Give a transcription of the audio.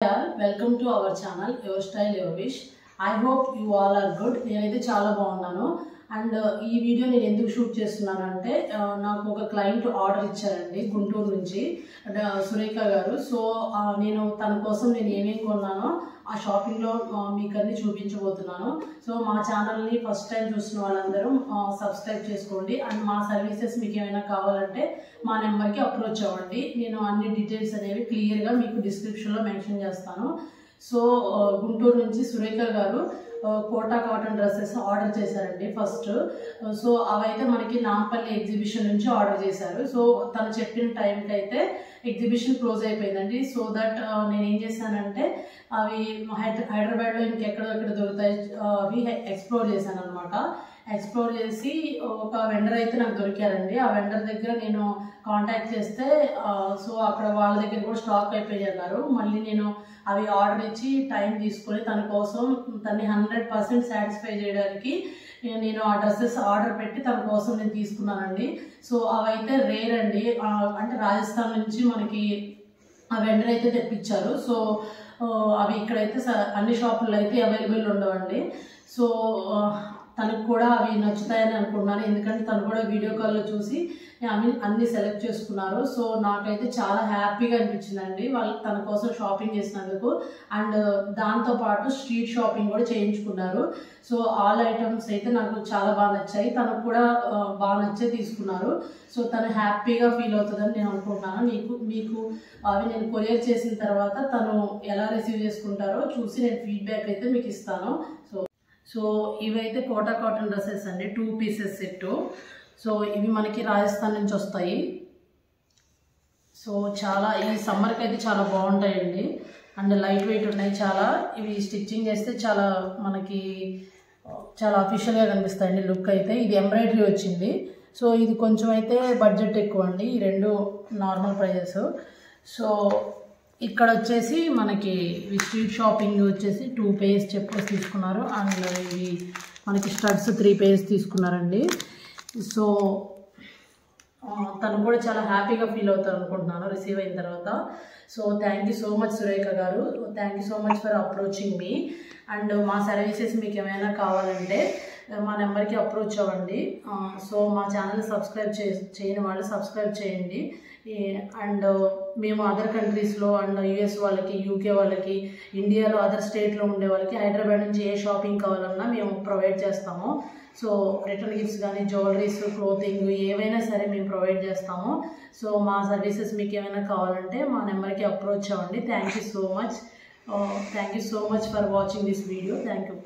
all, welcome to our channel Your Style Your Wish. I hope you all are good. నేనైతే చాలా బాగున్నాను. And ఈ video నేను ఎందుకు షూట్ చేస్తున్నానంటే నాకు ఒక క్లయింట్ ఆర్డర్ ఇచ్చారండి గుంటూరు నుంచి సురేఖ గారు. సో నేను తన కోసం నేను ఏమేమి కొన్నానో ఆ షాపింగ్లో మీకు అన్ని చూపించబోతున్నాను. సో మా ఛానల్ని ఫస్ట్ టైం చూసిన వాళ్ళందరూ సబ్స్క్రైబ్ చేసుకోండి. అండ్ మా సర్వీసెస్ మీకు ఏమైనా కావాలంటే మా నెంబర్కి అప్రోచ్ అవ్వండి. నేను అన్ని డీటెయిల్స్ అనేవి క్లియర్గా మీకు డిస్క్రిప్షన్లో మెన్షన్ చేస్తాను. సో గుంటూరు నుంచి సురేఖ గారు కోటా కాటన్ డ్రెస్సెస్ ఆర్డర్ చేశారండి ఫస్ట్. సో అవైతే మనకి నాంపల్లి ఎగ్జిబిషన్ నుంచి ఆర్డర్ చేశారు. సో తను చెప్పిన టైంకి అయితే ఎగ్జిబిషన్ క్లోజ్ అయిపోయిందండి. సో దట్ నేను ఏం చేశానంటే అవి హైదరాబాద్లో ఇంకెక్కడ దొరుకుతాయి అవి ఎక్స్ప్లోర్ చేశాను అనమాట. ఎక్స్ప్లోర్ చేసి ఒక వెండర్ అయితే నాకు దొరికారండి. ఆ వెండర్ దగ్గర నేను కాంటాక్ట్ చేస్తే సో అక్కడ వాళ్ళ దగ్గర కూడా స్టాక్ అయిపోయి అన్నారు. మళ్ళీ నేను అవి ఆర్డర్ ఇచ్చి టైం తీసుకొని తన కోసం తన్ని 100% సాటిస్ఫై చేయడానికి నేను ఆ డ్రెస్సెస్ ఆర్డర్ పెట్టి తన కోసం నేను తీసుకున్నానండి. సో అవైతే రేర్ అండి, అంటే రాజస్థాన్ నుంచి మనకి ఆ వెండర్ అయితే తెప్పించారు. సో అవి ఇక్కడైతే అన్ని షాపుల్లో అయితే అవైలబుల్ ఉండవండి. సో తనకు కూడా అవి నచ్చుతాయని అనుకున్నాను, ఎందుకంటే తను కూడా వీడియో కాల్లో చూసి అన్ని సెలెక్ట్ చేసుకున్నారు. సో నాకైతే చాలా హ్యాపీగా అనిపించిందండి వాళ్ళు తన కోసం షాపింగ్ చేసినందుకు. అండ్ దాంతోపాటు స్ట్రీట్ షాపింగ్ కూడా చేయించుకున్నారు. సో ఆల్ ఐటమ్స్ అయితే నాకు చాలా బాగా నచ్చాయి, తనకు కూడా బాగా నచ్చే తీసుకున్నారు. సో తను హ్యాపీగా ఫీల్ అవుతుందని నేను అనుకుంటున్నాను. మీకు అవి నేను కొరియర్ చేసిన తర్వాత తను ఎలా రిసీవ్ చేసుకుంటారో చూసి నేను ఫీడ్బ్యాక్ అయితే మీకు ఇస్తాను. సో ఇవైతే కోటా కాటన్ డ్రెస్సెస్ అండి, 2 పీసెస్ సెట్. సో ఇవి మనకి రాజస్థాన్ నుంచి వస్తాయి. సో చాలా ఈ సమ్మర్కి అయితే చాలా బాగుంటాయండి. అండ్ లైట్ వెయిట్ ఉన్నాయి చాలా. ఇవి స్టిచ్చింగ్ చేస్తే చాలా మనకి చాలా అఫీషియల్గా కనిపిస్తాయండి లుక్ అయితే. ఇది ఎంబ్రాయిడరీ వచ్చింది. సో ఇది కొంచెం అయితే బడ్జెట్ ఎక్కువ అండి, ఈ రెండు నార్మల్ ప్రైజెస్. సో ఇక్కడ వచ్చేసి మనకి స్ట్రీట్ షాపింగ్ వచ్చేసి 2 పేర్స్ చెప్పేసి తీసుకున్నారు. అండ్ ఇవి మనకి స్టడ్స్ 3 పేర్స్ తీసుకున్నారండి. సో తను కూడా చాలా హ్యాపీగా ఫీల్ అవుతారు అనుకుంటున్నాను రిసీవ్ అయిన తర్వాత. So thank you so much Surekha గారు, thank you so much for approaching మీ. అండ్ మా సర్వీసెస్ మీకు ఏమైనా కావాలంటే మా నెంబర్కి అప్రోచ్ అవ్వండి. సో మా ఛానల్ సబ్స్క్రైబ్ చేయని వాళ్ళు సబ్స్క్రైబ్ చేయండి. అండ్ మేము అదర్ కంట్రీస్లో అండ్ యూఎస్ వాళ్ళకి, యూకే వాళ్ళకి, ఇండియాలో అదర్ స్టేట్లో ఉండే వాళ్ళకి హైదరాబాద్ నుంచి ఏ షాపింగ్ కావాలన్నా మేము ప్రొవైడ్ చేస్తాము. సో రిటర్న్ గిఫ్ట్స్ కానీ, జ్యువెలరీస్, క్లోతింగ్ ఏవైనా సరే మేము ప్రొవైడ్ చేస్తాము. సో మా సర్వీసెస్ మీకు ఏమైనా కావాలంటే మా నెంబర్కి అప్రోచ్ అవ్వండి. Thank you so much for watching this video. Thank you.